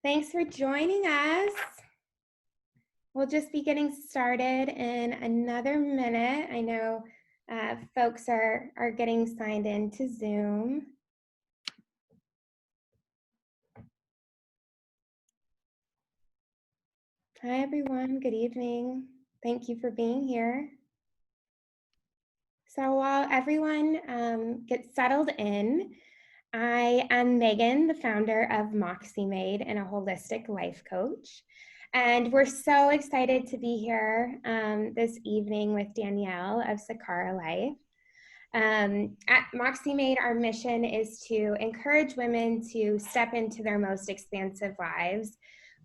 Thanks for joining us. We'll just be getting started in another minute. I know folks are getting signed in to Zoom. Hi, everyone. Good evening. Thank you for being here. So while everyone gets settled in, I am Megan, the founder of MoxxieMade and a holistic life coach. And we're so excited to be here this evening with Danielle of Sakara Life. At MoxxieMade, our mission is to encourage women to step into their most expansive lives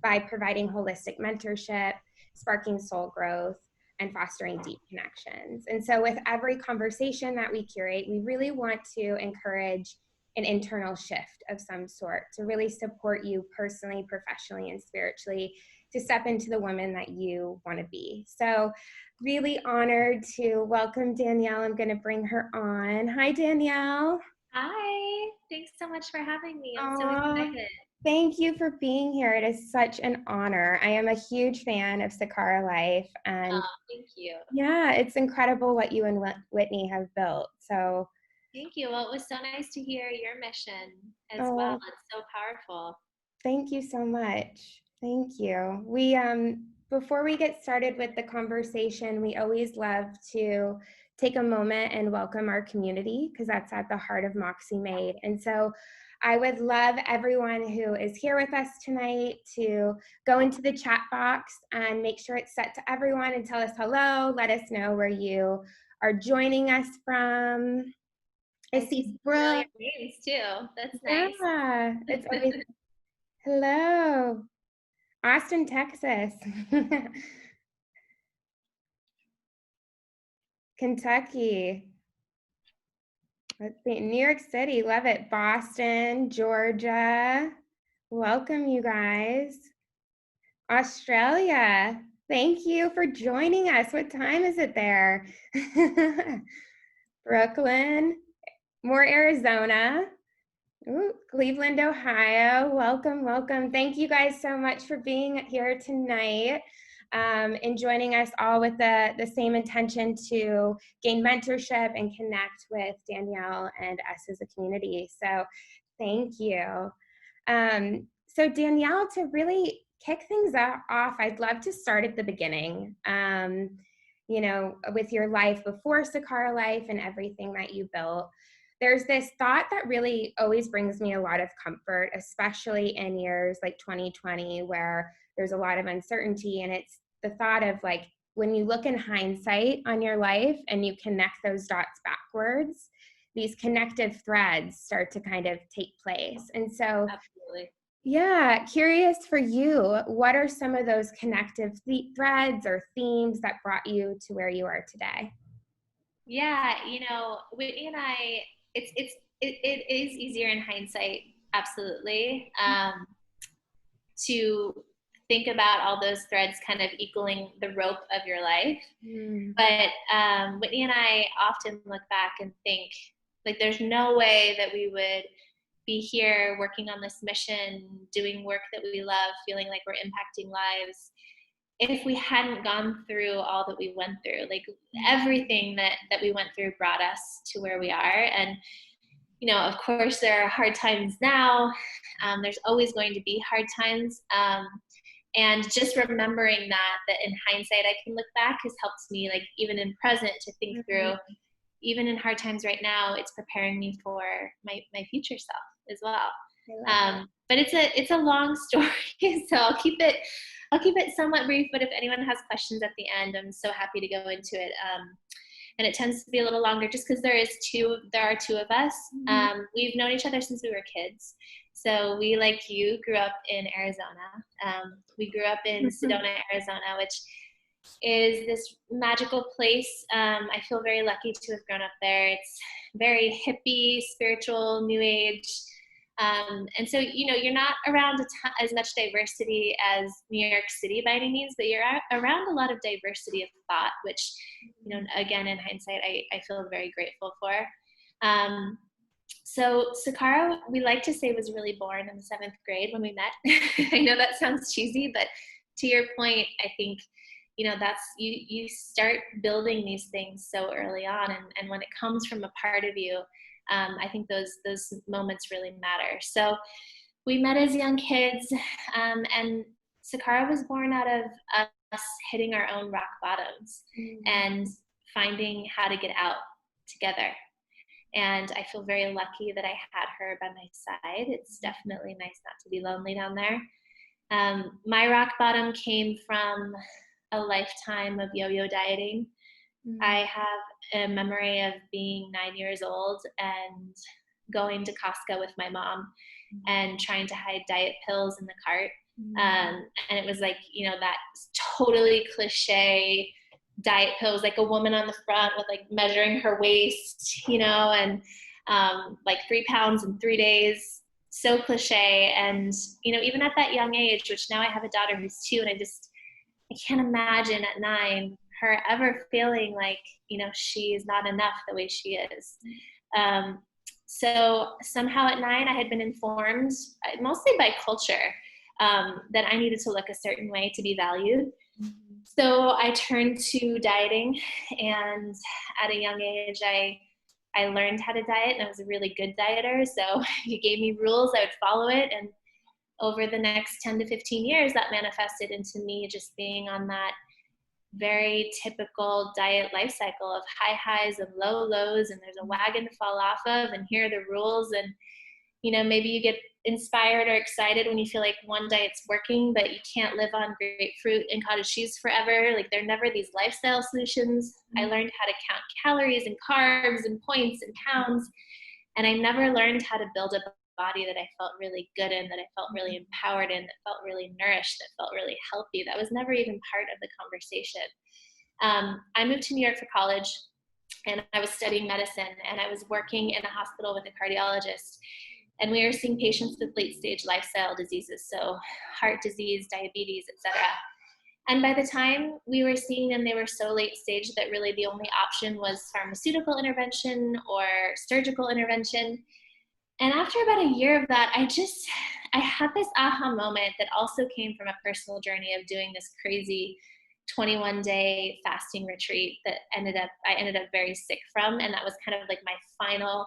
by providing holistic mentorship, sparking soul growth, and fostering deep connections. And so with every conversation that we curate, we really want to encourage an internal shift of some sort to really support you personally, professionally, and spiritually to step into the woman that you want to be. So really honored to welcome Danielle. I'm going to bring her on. Hi, Danielle. Hi, thanks so much for having me. I'm so Aw, excited. thank you for being here. It is such an honor. I am a huge fan of Sakara Life, and Thank you. yeah, it's incredible what you and Whitney have built. So, Thank you. Well, it was so nice to hear your mission as well. oh, It's so powerful. thank you so much. Thank you. Before we get started with the conversation, we always love to take a moment and welcome our community because that's at the heart of MoxxieMade. And so I would love everyone who is here with us tonight to go into the chat box and make sure it's set to everyone and tell us hello. Let us know where you are joining us from. I I see see some familiar Brooke. names too. That's nice. Yeah, it's always hello. Austin, Texas. Kentucky. Let's see. New York City. Love it. Boston, Georgia. Welcome, you guys. Australia. Thank you for joining us. What time is it there? Brooklyn. More Arizona. Ooh, Cleveland, Ohio. Welcome, welcome. Thank you guys so much for being here tonight and joining us all with the same intention to gain mentorship and connect with Danielle and us as a community. So thank you. So Danielle, to really kick things off, I'd love to start at the beginning. With your life before Sakara Life and everything that you built. There's this thought that really always brings me a lot of comfort, especially in years like 2020, where there's a lot of uncertainty. And it's the thought of like, when you look in hindsight on your life and you connect those dots backwards, these connective threads start to kind of take place. And so, Absolutely. yeah, curious for you, what are some of those connective threads or themes that brought you to where you are today? Yeah, Whitney and I, it is easier in hindsight, absolutely, to think about all those threads kind of equaling the rope of your life. Mm. But Whitney and I often look back and think, like, there's no way that we would be here working on this mission, doing work that we love, feeling like we're impacting lives, if we hadn't gone through all that we went through. Like, everything that we went through brought us to where we are. And, of course, there are hard times now. There's always going to be hard times. And just remembering that in hindsight I can look back has helped me, like, even in present, to think through, even in hard times right now, it's preparing me for my future self as well. But it's a long story, so I'll keep it somewhat brief. But if anyone has questions at the end, I'm so happy to go into it. And it tends to be a little longer just because there are two of us. We've known each other since we were kids. So we, like you, grew up in Arizona. We grew up in Sedona, Arizona, which is this magical place. I feel very lucky to have grown up there. It's very hippie, spiritual, new age. And so, you're not around as much diversity as New York City by any means, but you're around a lot of diversity of thought, which, again, in hindsight, I feel very grateful for. So Sakara, we like to say, was really born in the 7th grade when we met. I know that sounds cheesy, but to your point, I think, that's, you start building these things so early on. And when it comes from a part of you, I think those moments really matter. So we met as young kids, and Sakara was born out of us hitting our own rock bottoms and finding how to get out together. And I feel very lucky that I had her by my side. It's definitely nice not to be lonely down there. My rock bottom came from a lifetime of yo-yo dieting. I have a memory of being 9 years old and going to Costco with my mom and trying to hide diet pills in the cart. And it was like, that totally cliche diet pills, like a woman on the front with like measuring her waist, and like 3 pounds in 3 days. So cliche. And, even at that young age, which now I have a daughter who's 2, and I can't imagine at 9 her ever feeling like, she is not enough the way she is. So somehow at 9, I had been informed, mostly by culture, that I needed to look a certain way to be valued. So I turned to dieting, and at a young age, I learned how to diet, and I was a really good dieter. So you gave me rules, I would follow it. And over the next 10 to 15 years, that manifested into me just being on that very typical diet life cycle of high highs and low lows, and there's a wagon to fall off of, and here are the rules. And maybe you get inspired or excited when you feel like one diet's working, but you can't live on grapefruit and cottage cheese forever. Like, there are never these lifestyle solutions. I learned how to count calories and carbs and points and pounds, and I never learned how to build a body that I felt really good in, that I felt really empowered in, that felt really nourished, that felt really healthy. That was never even part of the conversation. I moved to New York for college, and I was studying medicine, and I was working in a hospital with a cardiologist, and we were seeing patients with late-stage lifestyle diseases, so heart disease, diabetes, etc. And by the time we were seeing them, they were so late stage that really the only option was pharmaceutical intervention or surgical intervention. And after about a year of that, I had this aha moment that also came from a personal journey of doing this crazy 21-day fasting retreat that I ended up very sick from. And that was kind of like my final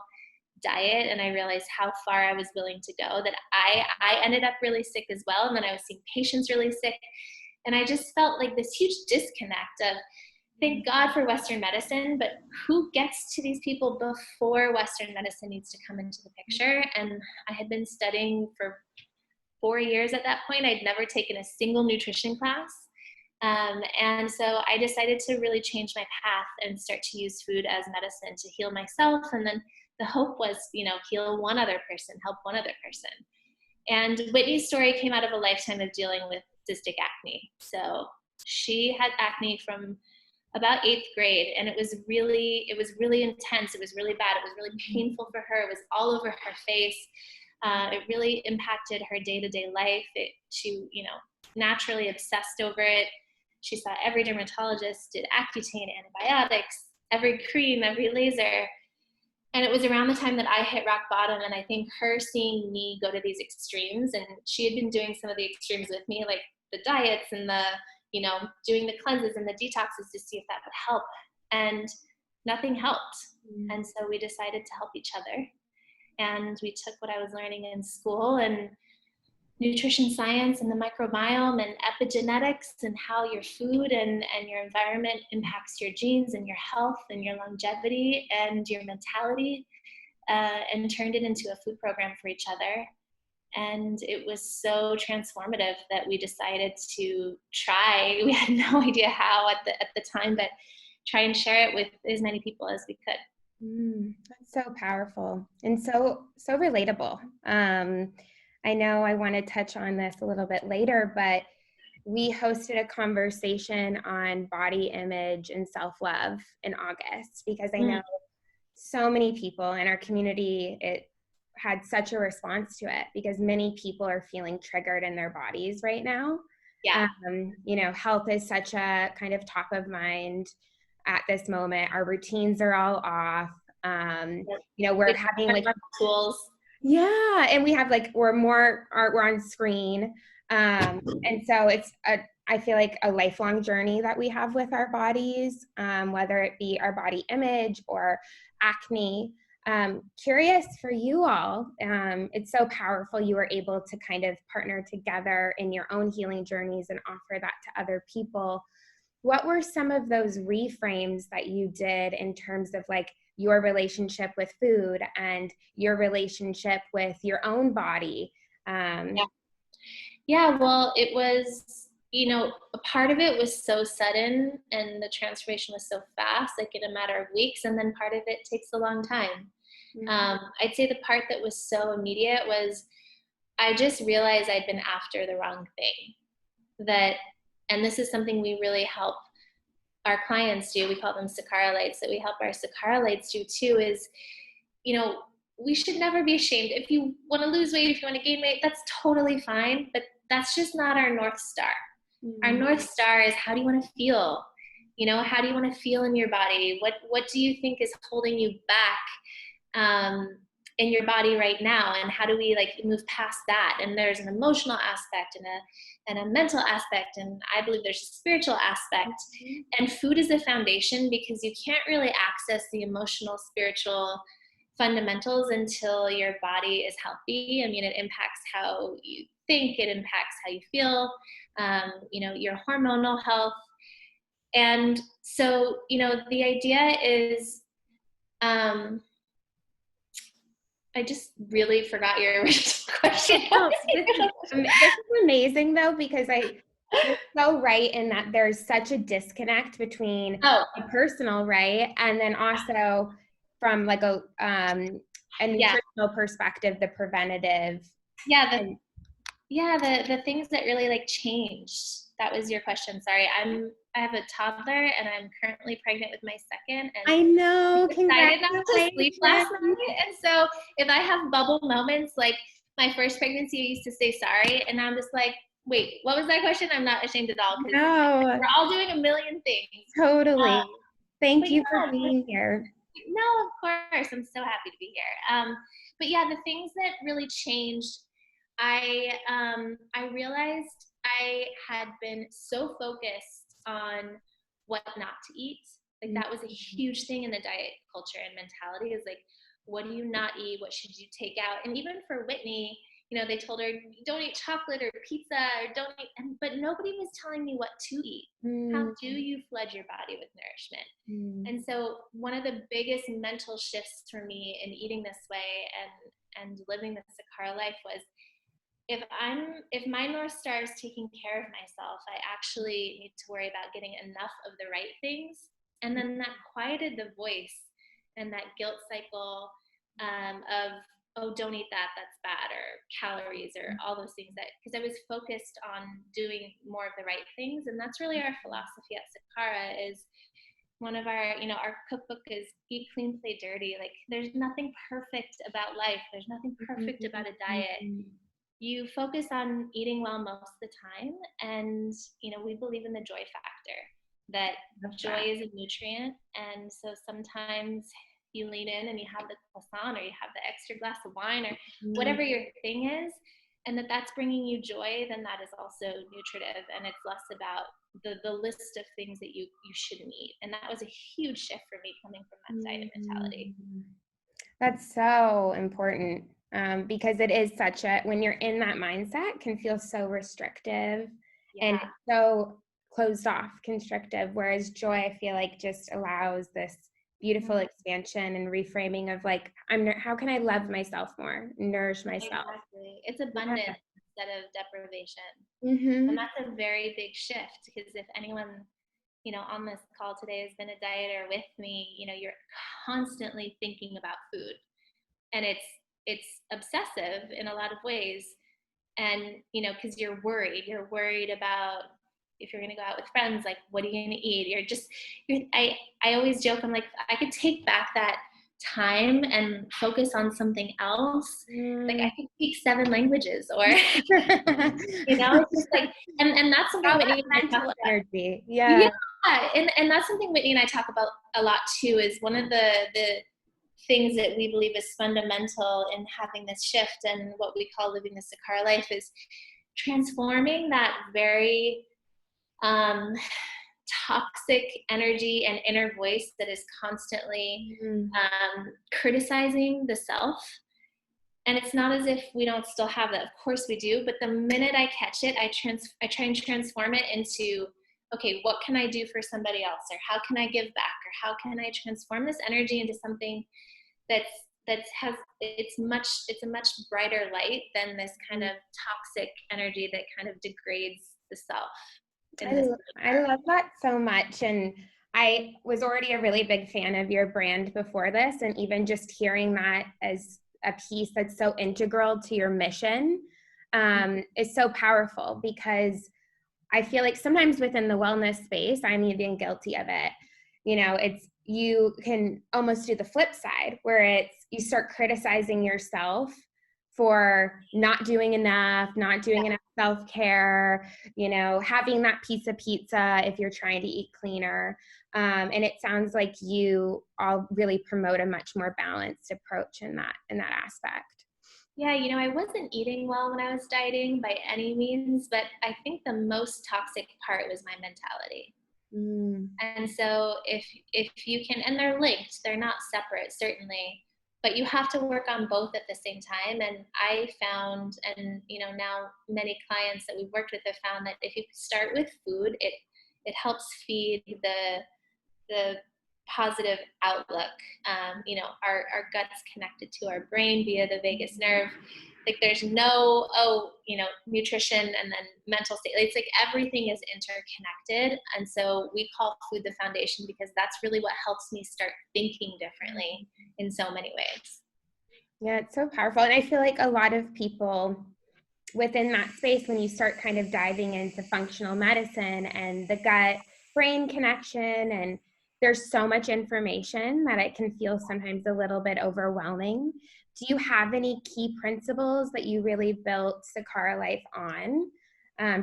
diet. And I realized how far I was willing to go, that I ended up really sick as well. And then I was seeing patients really sick. And I just felt like this huge disconnect of, thank God for Western medicine, but who gets to these people before Western medicine needs to come into the picture? And I had been studying for 4 years at that point. I'd never taken a single nutrition class. And so I decided to really change my path and start to use food as medicine to heal myself. And then the hope was, heal one other person, help one other person. And Whitney's story came out of a lifetime of dealing with cystic acne. So she had acne from about 8th grade, and it was really intense. It was really bad. It was really painful for her. It was all over her face. It really impacted her day-to-day life. She naturally obsessed over it. She saw every dermatologist, did Accutane, antibiotics, every cream, every laser. And it was around the time that I hit rock bottom, and I think her seeing me go to these extremes, and she had been doing some of the extremes with me, like the diets and the doing the cleanses and the detoxes to see if that would help. And nothing helped. And so we decided to help each other. And we took what I was learning in school and nutrition science and the microbiome and epigenetics and how your food and your environment impacts your genes and your health and your longevity and your mentality, and turned it into a food program for each other. And it was so transformative that we decided to try. We had no idea how at the time, but try and share it with as many people as we could. That's so powerful and so relatable. I know I want to touch on this a little bit later, but we hosted a conversation on body image and self-love in August, because I know so many people in our community, it had such a response to it, because many people are feeling triggered in their bodies right now. Yeah. Health is such a kind of top of mind at this moment. Our routines are all off. You know, we're having like tools. yeah, and we have like we're on screen, and so I feel like a lifelong journey that we have with our bodies, whether it be our body image or acne. Curious for you all, it's so powerful you were able to kind of partner together in your own healing journeys and offer that to other people. What were some of those reframes that you did in terms of like your relationship with food and your relationship with your own body? Yeah, well, it was, a part of it was so sudden and the transformation was so fast, like in a matter of weeks. And then part of it takes a long time. I'd say the part that was so immediate was I just realized I'd been after the wrong thing. And this is something we really help our clients do. We call them Sakara lights, that we help our Sakara lights do too, is, we should never be ashamed. If you want to lose weight, if you want to gain weight, that's totally fine. But that's just not our North Star. Our North Star is, how do you want to feel? How do you want to feel in your body? What do you think is holding you back in your body right now? And how do we move past that? And there's an emotional aspect and a mental aspect. And I believe there's a spiritual aspect. And food is the foundation, because you can't really access the emotional, spiritual fundamentals until your body is healthy. I mean, it impacts how you think, it impacts how you feel, your hormonal health. And so, the idea is, I just really forgot your original question. This is amazing though, because you're so right in that there's such a disconnect between the personal, right? And then also from like a nutritional perspective, the preventative. The things that really changed. That was your question. Sorry. I have a toddler and I'm currently pregnant with my second. And I know. I decided not to sleep last night. And so if I have bubble moments, like my first pregnancy, I used to say sorry. And I'm just like, wait, what was that question? I'm not ashamed at all. No. We're all doing a million things. Totally. Thank you for being here. No, of course. I'm so happy to be here. But yeah, the things that really changed, I realized I had been so focused on what not to eat. Like that was a huge thing in the diet culture and mentality, is like, what do you not eat? What should you take out? And even for Whitney, they told her, don't eat chocolate or pizza, or don't eat, but nobody was telling me what to eat. How do you flood your body with nourishment? And so one of the biggest mental shifts for me in eating this way and living the Sakara life was, if my North Star is taking care of myself, I actually need to worry about getting enough of the right things. And then that quieted the voice and that guilt cycle of, oh, don't eat that, that's bad, or calories, or all those things, because I was focused on doing more of the right things. And that's really our philosophy at Sakara. Is one of our, our cookbook is Eat Clean, Play Dirty. Like, there's nothing perfect about life. There's nothing perfect about a diet. You focus on eating well most of the time. And, we believe in the joy factor, that joy is a nutrient. And so sometimes you lean in and you have the croissant, or you have the extra glass of wine, or whatever your thing is, and that's bringing you joy, then that is also nutritive. And it's less about the list of things that you shouldn't eat. And that was a huge shift for me, coming from that diet mentality. That's so important, because it is when you're in that mindset, can feel so restrictive and so closed off, constrictive, whereas joy, I feel like, just allows this beautiful expansion and reframing of like, how can I love myself more, nourish myself? Exactly. It's abundance instead of deprivation. And that's a very big shift, because if anyone, on this call today has been a dieter with me, you're constantly thinking about food, and it's obsessive in a lot of ways. And, because you're worried about if you're going to go out with friends, like, what are you going to eat? I always joke, I'm like, I could take back that time and focus on something else. Like, I could speak 7 languages, or, it's just like, and that's something Whitney and I talk about. Energy. Yeah. And that's something Whitney and I talk about a lot too, is one of the things that we believe is fundamental in having this shift and what we call living the Sakara life is transforming that very toxic energy and inner voice that is constantly criticizing the self. And it's not as if we don't still have that. Of course we do. But the minute I catch it, I try and transform it into, okay, what can I do for somebody else? Or how can I give back? Or how can I transform this energy into something it's a much brighter light than this kind of toxic energy that kind of degrades the self. I love that so much. And I was already a really big fan of your brand before this. And even just hearing that as a piece that's so integral to your mission is so powerful, because I feel like sometimes within the wellness space, I'm even guilty of it. You know, you can almost do the flip side where you start criticizing yourself for not doing enough self-care, having that piece of pizza if you're trying to eat cleaner. And it sounds like you all really promote a much more balanced approach in that aspect. Yeah, I wasn't eating well when I was dieting by any means, but I think the most toxic part was my mentality. And so if you can, and they're linked, they're not separate, certainly, but you have to work on both at the same time. And I found, and now many clients that we've worked with have found that if you start with food, it helps feed the positive outlook. Our gut's connected to our brain via the vagus nerve. Like there's no, nutrition and then mental state. It's like everything is interconnected. And so we call food the foundation, because that's really what helps me start thinking differently in so many ways. Yeah, it's so powerful. And I feel like a lot of people within that space, when you start kind of diving into functional medicine and the gut brain connection, and there's so much information that it can feel sometimes a little bit overwhelming. Do you have any key principles that you really built Sakara Life on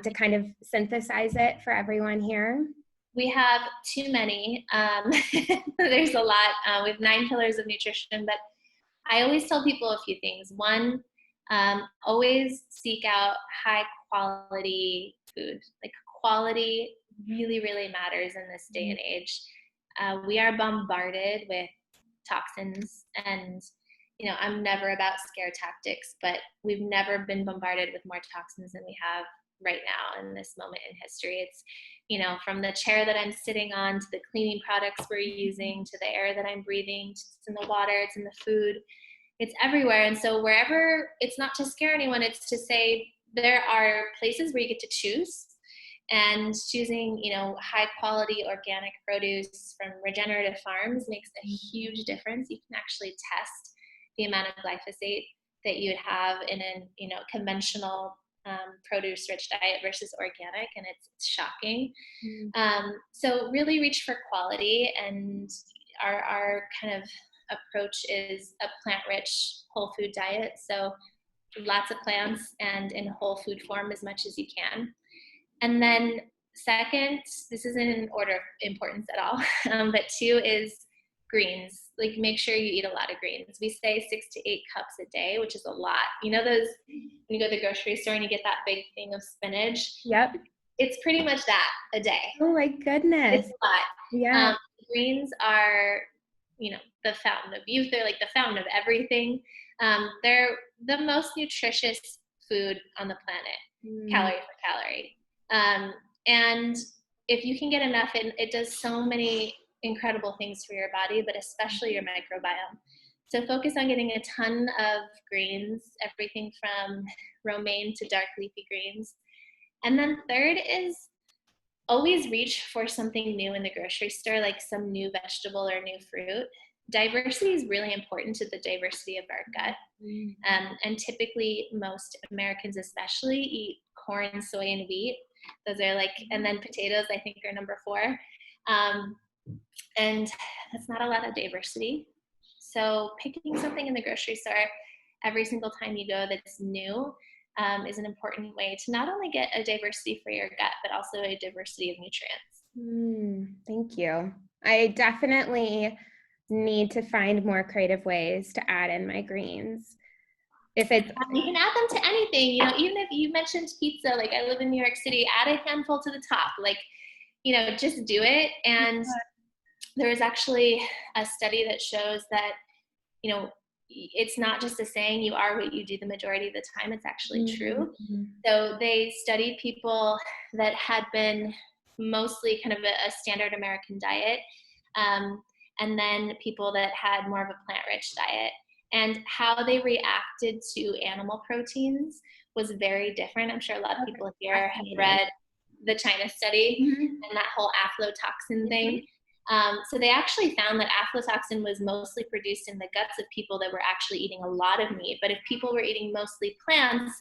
to kind of synthesize it for everyone here? We have too many. There's a lot. We have 9 pillars of nutrition, but I always tell people a few things. One, always seek out high quality food. Like quality really, really matters in this day and age. We are bombarded with toxins, and I'm never about scare tactics, but we've never been bombarded with more toxins than we have right now in this moment in history. It's from the chair that I'm sitting on, to the cleaning products we're using, to the air that I'm breathing, it's in the water, it's in the food, it's everywhere. And so wherever, it's not to scare anyone, it's to say there are places where you get to choose, and choosing high quality organic produce from regenerative farms makes a huge difference. You can actually test the amount of glyphosate that you would have in a conventional produce rich diet versus organic, and it's shocking. So really reach for quality, and our kind of approach is a plant rich whole food diet, so lots of plants and in whole food form as much as you can. And then second, this isn't in order of importance at all, but 2 is greens. Like make sure you eat a lot of greens. We say 6 to 8 cups a day, which is a lot. Those, when you go to the grocery store and you get that big thing of spinach. Yep. It's pretty much that a day. Oh my goodness. It's a lot. Yeah. Greens are, the fountain of youth. They're like the fountain of everything. They're the most nutritious food on the planet, calorie for calorie. And if you can get enough, it does so many incredible things for your body, but especially your microbiome. So focus on getting a ton of greens, everything from romaine to dark leafy greens. And then third is always reach for something new in the grocery store, like some new vegetable or new fruit. Diversity is really important to the diversity of our gut. And typically most Americans especially eat corn, soy, and wheat. Those are and then potatoes, I think, are number 4. And that's not a lot of diversity. So picking something in the grocery store every single time you go that's new is an important way to not only get a diversity for your gut, but also a diversity of nutrients. Thank you. I definitely need to find more creative ways to add in my greens. If it's You can add them to anything, you know, even if you mentioned pizza, like I live in New York City, add a handful to the top, like, you know, just do it. And there is actually a study that shows that, you know, it's not just a saying, you are what you do the majority of the time. It's actually true. So they studied people that had been mostly kind of a standard American diet, and then people that had more of a plant-rich diet. And how they reacted to animal proteins was very different. I'm sure a lot of people here have read the China study and that whole aflatoxin thing. So they actually found that aflatoxin was mostly produced in the guts of people that were actually eating a lot of meat. But if people were eating mostly plants,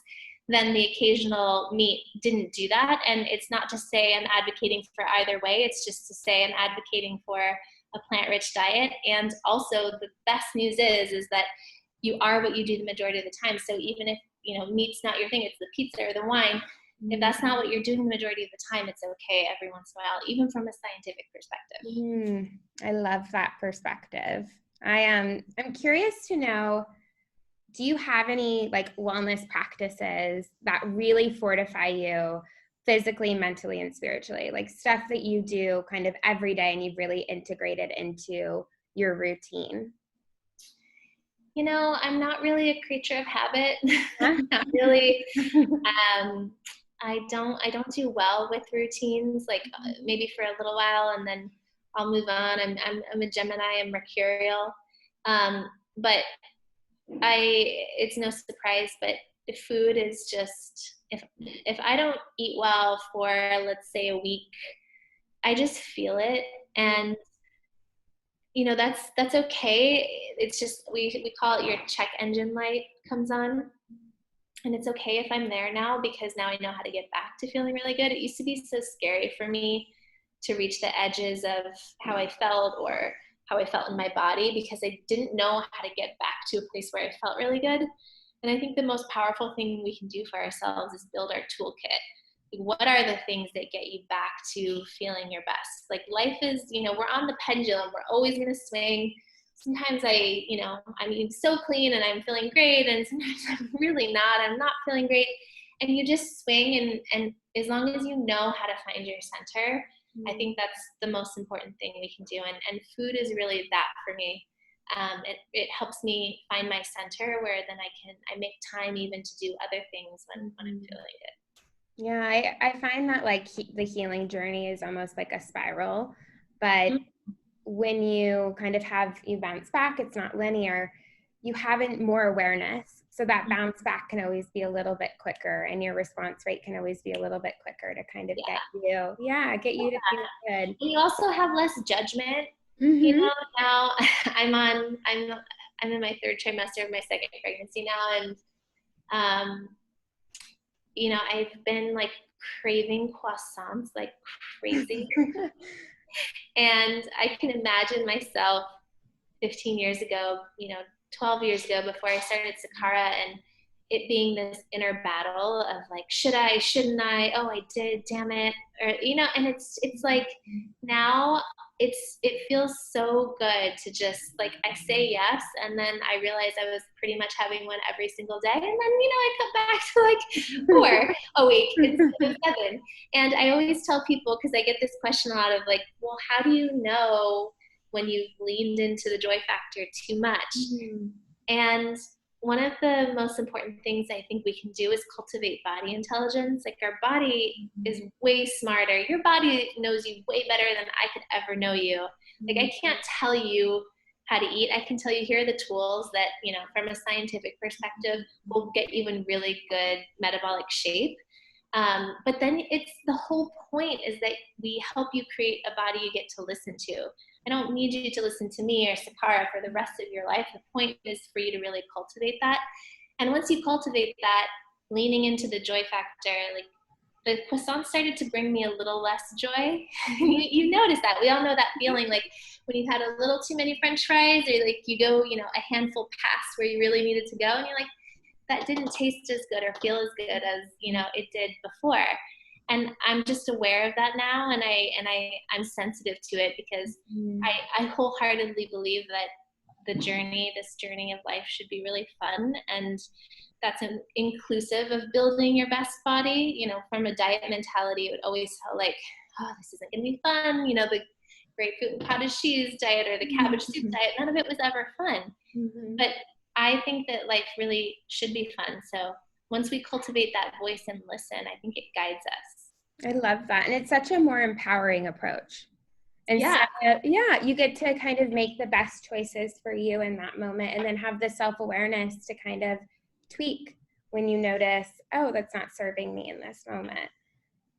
then the occasional meat didn't do that. And it's not to say I'm advocating for either way. It's just to say I'm advocating for a plant-rich diet. And also the best news is that you are what you do the majority of the time. So even if, you know, meat's not your thing, it's the pizza or the wine, if that's not what you're doing the majority of the time, it's okay every once in a while, even from a scientific perspective. I love that perspective. I'm curious to know, do you have any like wellness practices that really fortify you physically, mentally, and spiritually? Like stuff that you do kind of every day and you've really integrated into your routine? You know, I'm not really a creature of habit. Not really. I don't do well with routines, like maybe for a little while and then I'll move on. I'm a Gemini, I'm mercurial. But it's no surprise, but the food is just, if I don't eat well for, let's say, a week, I just feel it. And you know, that's okay. It's just, we call it your check engine light comes on. And it's okay if I'm there now, because now I know how to get back to feeling really good. It used to be so scary for me to reach the edges of how I felt or how I felt in my body, because I didn't know how to get back to a place where I felt really good. And I think the most powerful thing we can do for ourselves is build our toolkit. What are the things that get you back to feeling your best? Like life is, you know, we're on the pendulum. We're always going to swing. Sometimes I'm eating so clean and I'm feeling great. And sometimes I'm really not. I'm not feeling great. And you just swing. And as long as you know how to find your center, I think that's the most important thing we can do. And food is really that for me. It helps me find my center, where then I make time even to do other things when I'm feeling good. Yeah, I find that like the healing journey is almost like a spiral, but when you kind of you bounce back, it's not linear, you have more awareness. So that bounce back can always be a little bit quicker, and your response rate can always be a little bit quicker to kind of get you to feel good. And you also have less judgment. You know, now I'm in my third trimester of my second pregnancy now, and you know, I've been like craving croissants like crazy. And I can imagine myself 15 years ago, you know, 12 years ago, before I started Sakara, and it being this inner battle of like, should I, shouldn't I? Oh, I did, damn it. Or, you know, and it's like now it feels so good to just like, I say yes. And then I realized I was pretty much having one every single day. And then, you know, I come back to like 4 a week instead of 7. And I always tell people, because I get this question a lot of like, well, how do you know when you've leaned into the joy factor too much? And one of the most important things I think we can do is cultivate body intelligence. Like our body is way smarter. Your body knows you way better than I could ever know you. Like I can't tell you how to eat. I can tell you here are the tools that, you know, from a scientific perspective, will get you in really good metabolic shape. But then it's the whole point is that we help you create a body you get to listen to. I don't need you to listen to me or Sakara for the rest of your life. The point is for you to really cultivate that. And once you cultivate that, leaning into the joy factor, like the croissant started to bring me a little less joy. You notice that. We all know that feeling, like when you've had a little too many French fries, or like you go, you know, a handful past where you really needed to go, and you're like, that didn't taste as good or feel as good as, you know, it did before. And I'm just aware of that now, and I'm sensitive to it, because I wholeheartedly believe that this journey of life should be really fun, and that's inclusive of building your best body. You know, from a diet mentality, it would always feel like, oh, this isn't going to be fun. You know, the grapefruit and cottage cheese diet or the cabbage soup diet, none of it was ever fun. But I think that life really should be fun. So once we cultivate that voice and listen, I think it guides us. I love that. And it's such a more empowering approach. Yeah. You get to kind of make the best choices for you in that moment, and then have the self-awareness to kind of tweak when you notice, oh, that's not serving me in this moment.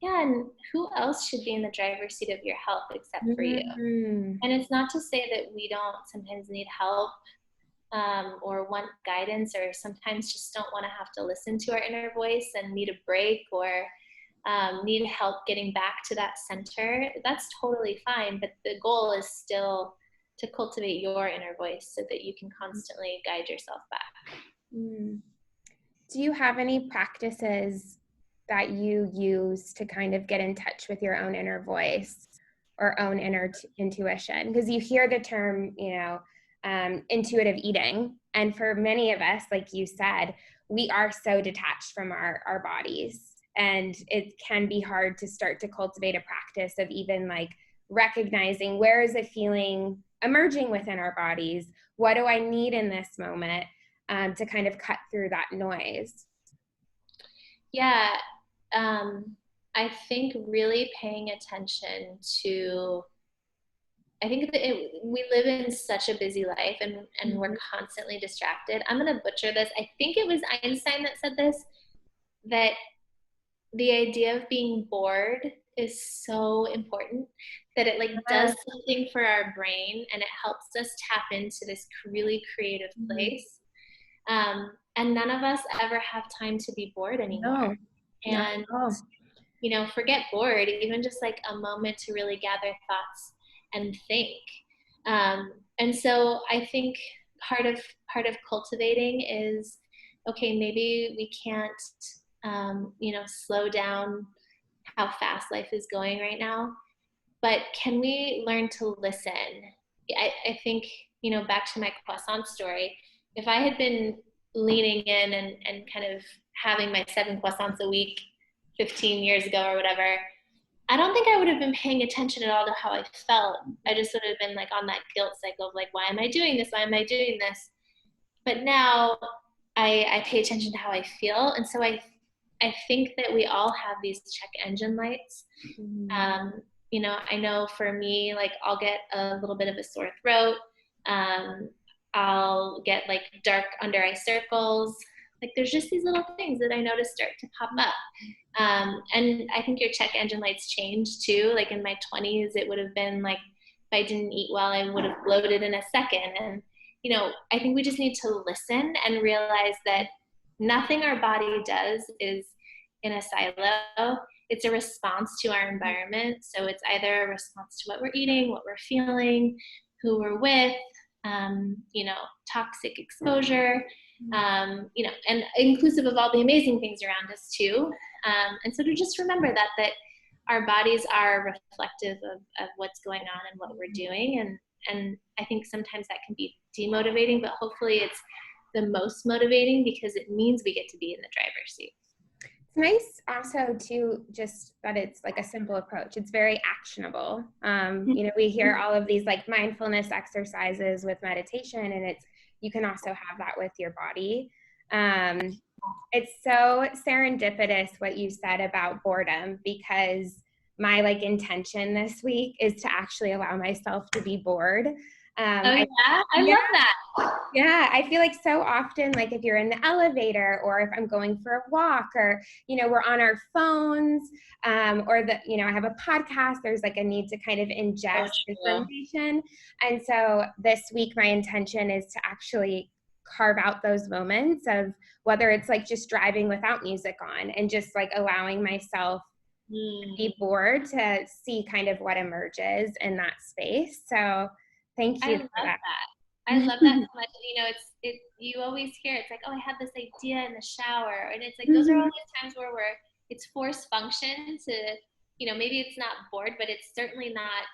Yeah, and who else should be in the driver's seat of your health except for you? And it's not to say that we don't sometimes need help, or want guidance, or sometimes just don't want to have to listen to our inner voice and need a break, or need help getting back to that center. That's totally fine, but the goal is still to cultivate your inner voice so that you can constantly guide yourself back. Do you have any practices that you use to kind of get in touch with your own inner voice or own inner intuition? Because you hear the term, intuitive eating. And for many of us, like you said, we are so detached from our bodies. And it can be hard to start to cultivate a practice of even like recognizing, where is a feeling emerging within our bodies? What do I need in this moment? To kind of cut through that noise. Yeah. I think really paying attention to, I think that we live in such a busy life, and we're constantly distracted. I'm going to butcher this. I think it was Einstein that said this, that the idea of being bored is so important, that it like does something for our brain, and it helps us tap into this really creative place. And none of us ever have time to be bored anymore. And, forget bored, even just like a moment to really gather thoughts and think. And so I think part of cultivating is, okay, maybe we can't, slow down how fast life is going right now, but can we learn to listen? I think, back to my croissant story, if I had been leaning in and kind of having my 7 croissants a week 15 years ago or whatever, I don't think I would have been paying attention at all to how I felt. I just would have been like on that guilt cycle of like, why am I doing this? Why am I doing this? But now I pay attention to how I feel. And so I think that we all have these check engine lights. I know for me, like I'll get a little bit of a sore throat. I'll get like dark under eye circles. Like there's just these little things that I notice start to pop up. And I think your check engine lights change too. Like in my 20s, it would have been like, if I didn't eat well, I would have bloated in a second. And, I think we just need to listen and realize that nothing our body does is in a silo. It's a response to our environment. So it's either a response to what we're eating, what we're feeling, who we're with, toxic exposure, and inclusive of all the amazing things around us too. And so to just remember that our bodies are reflective of what's going on and what we're doing. And I think sometimes that can be demotivating, but hopefully it's the most motivating, because it means we get to be in the driver's seat. It's nice also to just that it's like a simple approach. It's very actionable. We hear all of these like mindfulness exercises with meditation, and you can also have that with your body. It's so serendipitous what you said about boredom, because my like intention this week is to actually allow myself to be bored. I love that. Yeah, I feel like so often, like if you're in the elevator, or if I'm going for a walk, or, we're on our phones, or I have a podcast, there's like a need to kind of ingest information. And so this week, my intention is to actually carve out those moments of whether it's like just driving without music on and just like allowing myself to be bored, to see kind of what emerges in that space. So thank you for that. I love that so much. You always hear it's like, oh, I had this idea in the shower, and it's like those are all the times where we're it's force function to, maybe it's not bored, but it's certainly not,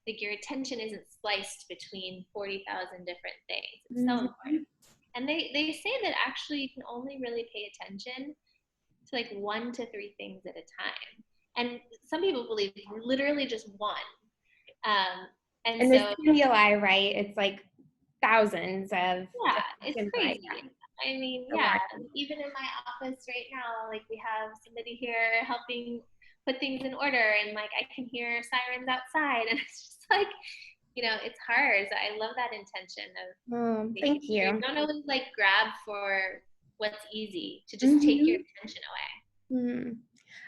like your attention isn't sliced between 40,000 different things. It's so Mhm. important. And they say that actually you can only really pay attention to like 1 to 3 things at a time. And some people believe literally just one. Um, and And the so, stimuli, right? It's like thousands of yeah, different it's stimuli. crazy. I mean, Yeah. yeah, even in my office right now, like we have somebody here helping put things in order, and like I can hear sirens outside, and it's just like, it's hard. So I love that intention of Oh, making thank sure you you. don't always like grab for what's easy, to just take your Mhm. attention away. Hmm.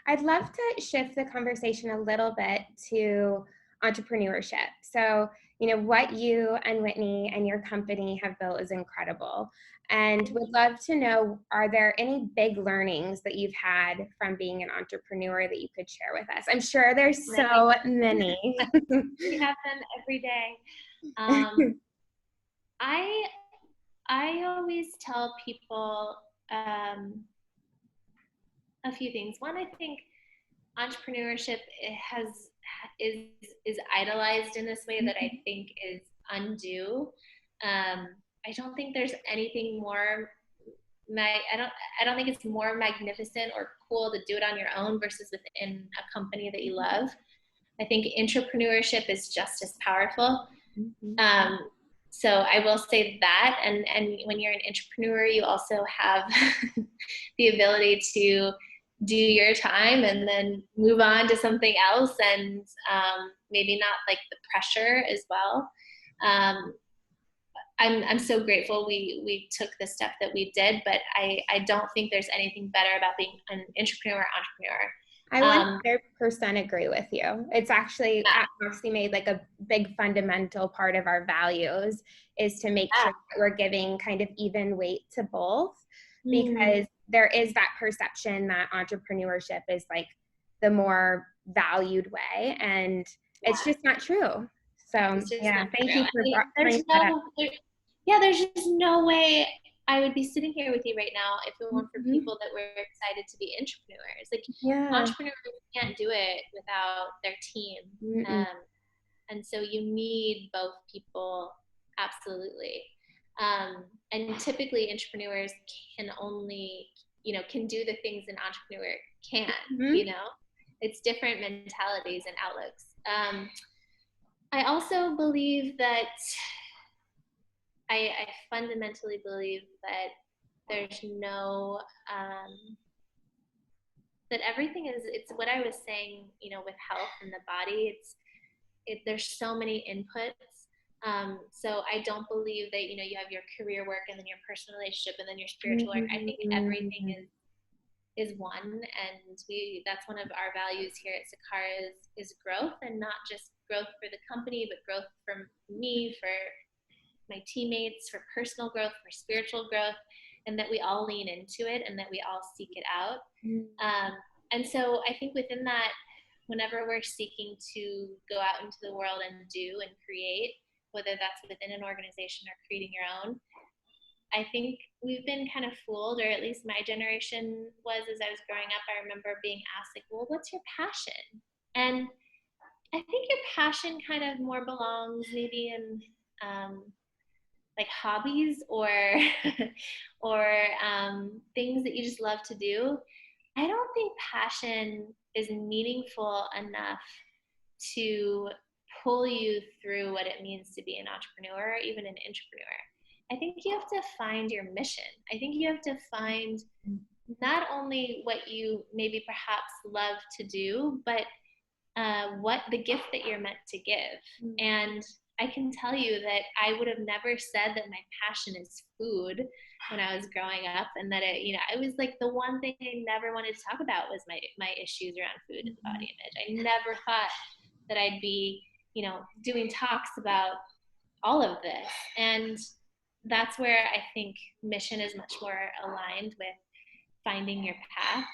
I'd love to shift the conversation a little bit to entrepreneurship. So, what you and Whitney and your company have built is incredible. And would love to know, are there any big learnings that you've had from being an entrepreneur that you could share with us? I'm sure there's Many. so many. We have them every day. Um, I I always tell people, a few things. One, I think entrepreneurship has is is idolized in this way that I think is undue. Um, I don't think there's anything more. I don't think it's more magnificent or cool to do it on your own versus within a company that you love. I think entrepreneurship is just as powerful. Mhm. Um, so I will say that, and when you're an entrepreneur, you also have the ability to do your time and then move on to something else, and maybe not like the pressure as well. Um, I'm so grateful we took the step that we did, but I don't think there's anything better about being an entrepreneur. I Um, 100% agree with you. It's actually yeah, at MoxxieMade, like a big fundamental part of our values is to make yeah. sure that we're giving kind of even weight to both, Mm, because there is that perception that entrepreneurship is like the more valued way, and it's yeah. just not true. So It's just yeah, not thank true. you for There's bringing that up. yeah, there's just no way I would be sitting here with you right now if it weren't for Mhm. people that were excited to be entrepreneurs. Like Yeah. entrepreneurs can't do it without their team. Mm-mm. Um, and so you need both people, absolutely. And typically entrepreneurs can only, can do the things an entrepreneur can, you Mhm. know? It's different mentalities and outlooks. I also believe that I fundamentally believe that there's no, that everything is, it's what I was saying, with health and the body. There's so many inputs. So I don't believe that, you have your career work and then your personal relationship and then your spiritual work. I think everything Mhm. is one, and that's one of our values here at Sakara is growth, and not just growth for the company, but growth for me, for my teammates, for personal growth, for spiritual growth, and that we all lean into it and that we all seek it out. Um, and so I think within that, whenever we're seeking to go out into the world and do and create, whether that's within an organization or creating your own, I think we've been kind of fooled, or at least my generation was as I was growing up. I remember being asked, like, well, what's your passion? And I think your passion kind of more belongs maybe in like hobbies or or things that you just love to do. I don't think passion is meaningful enough to pull you through what it means to be an entrepreneur or even an entrepreneur. I think you have to find your mission. I think you have to find not only what you maybe perhaps love to do, but what the gift that you're meant to give. And I can tell you that I would have never said that my passion is food when I was growing up, and that I was like, the one thing I never wanted to talk about was my issues around food and body image. I never thought that I'd be, doing talks about all of this. And that's where I think mission is much more aligned with finding your path,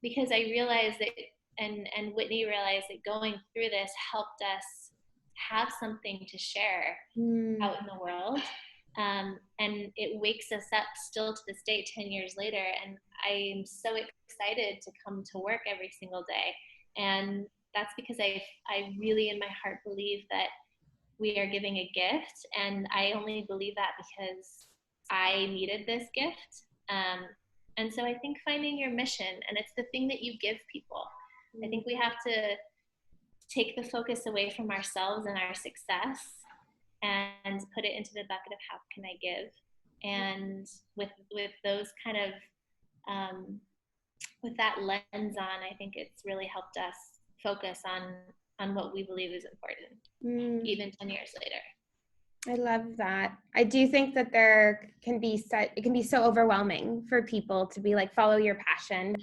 because I realized that, and Whitney realized that going through this helped us have something to share Mm. out in the world. And it wakes us up still to this day, 10 years later. And I'm so excited to come to work every single day. And that's because I really in my heart believe that we are giving a gift. And I only believe that because I needed this gift. And so I think finding your mission, and it's the thing that you give people. I think we have to take the focus away from ourselves and our success and put it into the bucket of how can I give. And with those kind of with that lens on, I think it's really helped us focus on what we believe is important, even 10 years later. I love that. I do think that it can be so overwhelming for people to be like, follow your passion.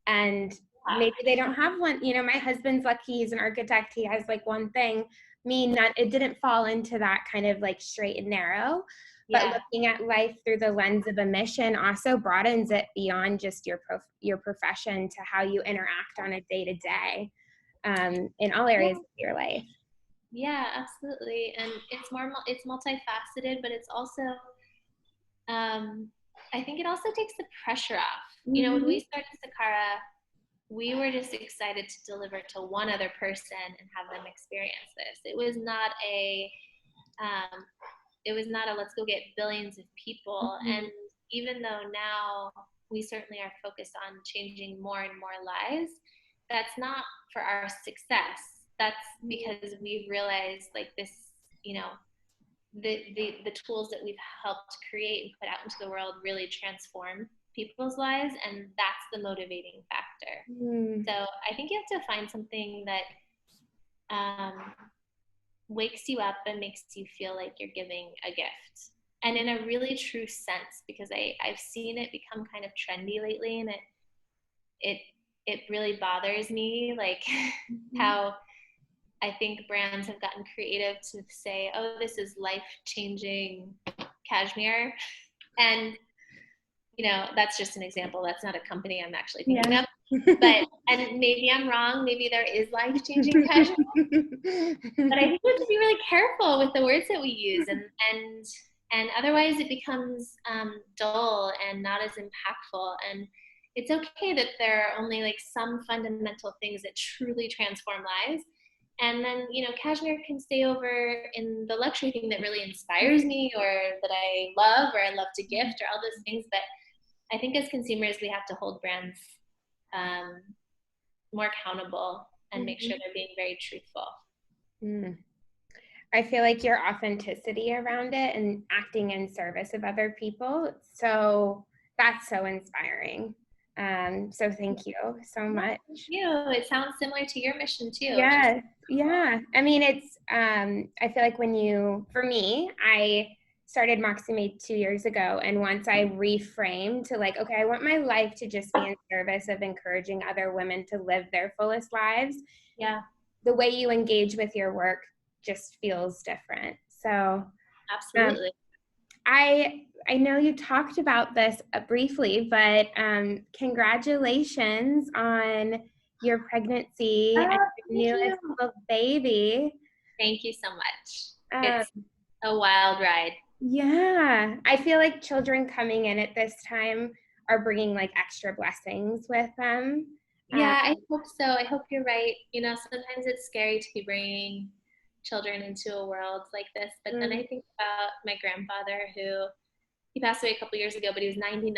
And maybe they don't have one. You know, my husband's lucky, he's an architect. He has like one thing. It didn't fall into that kind of like straight and narrow. But looking at life through the lens of a mission also broadens it beyond just your profession to how you interact on a day-to-day in all areas of your life. Yeah, absolutely. And it's multifaceted, but it's also, I think it also takes the pressure off. You know, when we started Sakara, we were just excited to deliver to one other person and have them experience this. It was not a let's go get billions of people. And even though now we certainly are focused on changing more and more lives, that's not for our success. That's because we've realized like this, you know, the tools that we've helped create and put out into the world really transform people's lives, and that's the motivating factor. So I think you have to find something that wakes you up and makes you feel like you're giving a gift, and in a really true sense, because I've seen it become kind of trendy lately, and it really bothers me, like how I think brands have gotten creative to say, oh, this is life-changing cashmere. And, you know, that's just an example. That's not a company I'm actually thinking of. But, and maybe I'm wrong. Maybe there is life-changing cashmere. But I think we have to be really careful with the words that we use. And otherwise it becomes dull and not as impactful. And it's okay that there are only like some fundamental things that truly transform lives. And then, you know, cashmere can stay over in the luxury thing that really inspires me, or that I love, or I love to gift, or all those things. But I think as consumers, we have to hold brands more accountable and make sure they're being very truthful. I feel like your authenticity around it and acting in service of other people, so that's so inspiring. So thank you so much. Thank you. It sounds similar to your mission too. Yes. Yeah. I mean, it's, I feel like for me, I started MoxxieMade 2 years ago. And once I reframed to like, okay, I want my life to just be in service of encouraging other women to live their fullest lives. Yeah. The way you engage with your work just feels different. So absolutely. I know you talked about this briefly, but congratulations on your pregnancy and your newest little baby. Thank you so much. It's a wild ride. Yeah. I feel like children coming in at this time are bringing like extra blessings with them. Yeah, I hope so. I hope you're right. You know, sometimes it's scary to be bringing children into a world like this. But then I think about my grandfather, who he passed away a couple years ago, but he was 99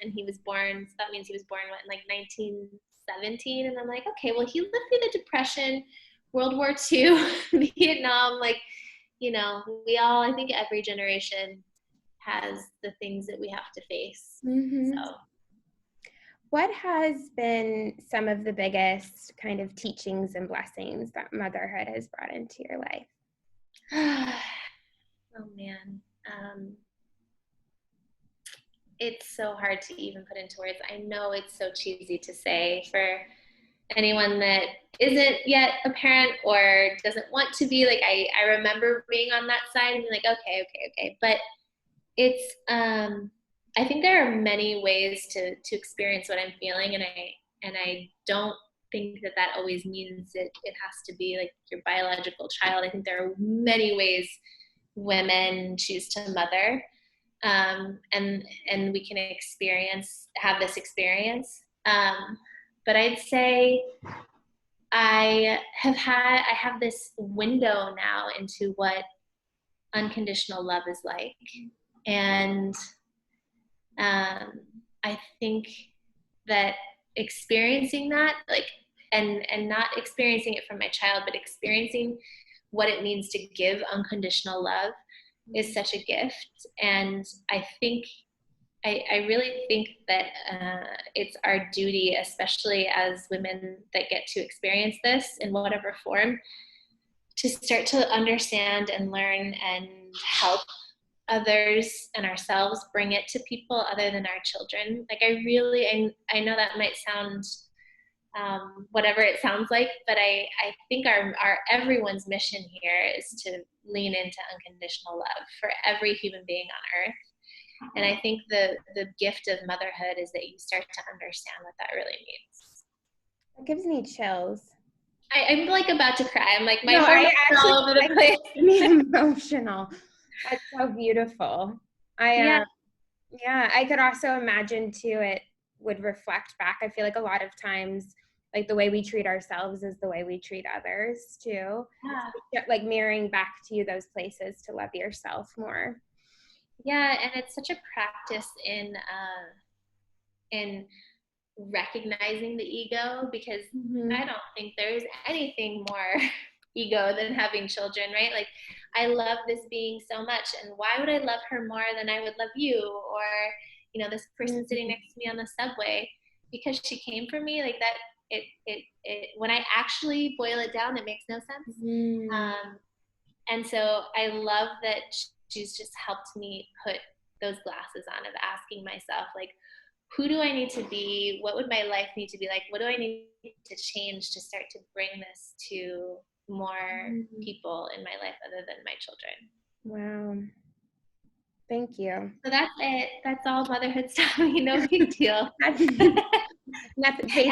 and he was born. So that means he was born in like 1917. And I'm like, okay, well, he lived through the Depression, World War II, Vietnam. Like, you know, I think every generation has the things that we have to face. So. What has been some of the biggest kind of teachings and blessings that motherhood has brought into your life? Oh man. It's so hard to even put into words. I know it's so cheesy to say for anyone that isn't yet a parent or doesn't want to be. Like, I remember being on that side and being like, okay. But it's, I think there are many ways to experience what I'm feeling, and I don't think that always means that it has to be like your biological child. I think there are many ways women choose to mother, and we can have this experience. But I'd say I have this window now into what unconditional love is like. And I think that experiencing that, like, and not experiencing it from my child, but experiencing what it means to give unconditional love is such a gift. And I really think that it's our duty, especially as women that get to experience this in whatever form, to start to understand and learn and help others and ourselves bring it to people other than our children. Like, I know that might sound whatever it sounds like, but I think our everyone's mission here is to lean into unconditional love for every human being on earth. And I think the gift of motherhood is that you start to understand what that really means. It gives me chills. I'm like about to cry. I'm like, my No, hormones I are actually all over the like place. me emotional. That's so beautiful. Yeah. Yeah, I could also imagine too, it would reflect back. I feel like a lot of times, like the way we treat ourselves is the way we treat others too. Yeah. Like mirroring back to you those places to love yourself more. Yeah, and it's such a practice in recognizing the ego, because I don't think there's anything more ego than having children, right? Like, I love this being so much, and why would I love her more than I would love you, or, you know, this person sitting next to me on the subway, because she came for me. Like, that it when I actually boil it down, it makes no sense. And so I love that she's just helped me put those glasses on, of asking myself, like, who do I need to be? What would my life need to be like? What do I need to change to start to bring this to more people in my life other than my children? Wow. Thank you. So that's it. That's all motherhood stuff. No big deal. Nothing,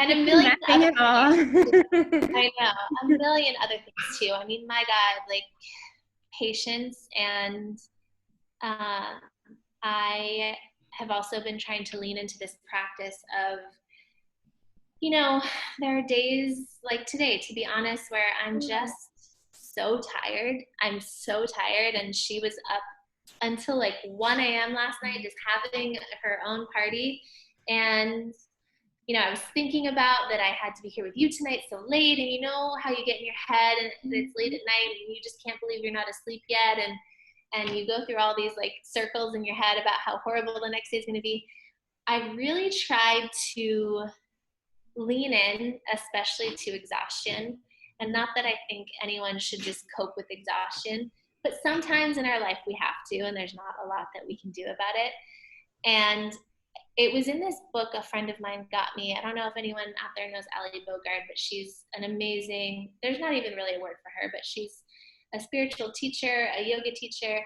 And a million nothing other at all. things. I know. A million other things too. I mean, my God, like, patience. And I have also been trying to lean into this practice of, you know, there are days like today, to be honest, where I'm just so tired. I'm so tired. And she was up until like 1 a.m. last night, just having her own party. And, you know, I was thinking about that I had to be here with you tonight so late. And you know how you get in your head and it's late at night and you just can't believe you're not asleep yet. And you go through all these like circles in your head about how horrible the next day is going to be. I really tried to lean in, especially to exhaustion. And not that I think anyone should just cope with exhaustion, but sometimes in our life we have to, and there's not a lot that we can do about it. And it was in this book a friend of mine got me. I don't know if anyone out there knows Ali Bogard, but she's an amazing, there's not even really a word for her, but she's a spiritual teacher, a yoga teacher.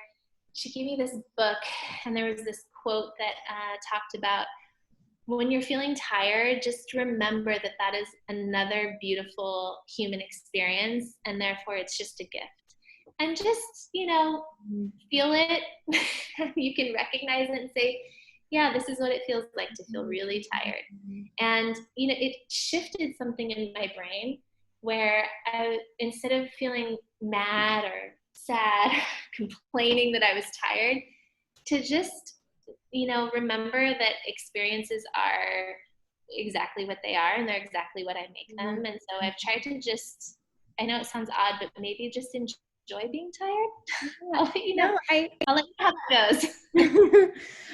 She gave me this book, and there was this quote that talked about, when you're feeling tired, just remember that that is another beautiful human experience, and therefore it's just a gift. And just, you know, feel it. You can recognize it and say, yeah, this is what it feels like to feel really tired. And, you know, it shifted something in my brain where instead of feeling mad or sad, complaining that I was tired, to just, you know, remember that experiences are exactly what they are, and they're exactly what I make them. And so I've tried to just, I know it sounds odd, but maybe just enjoy being tired. I'll let you know. I'll let you know how that goes.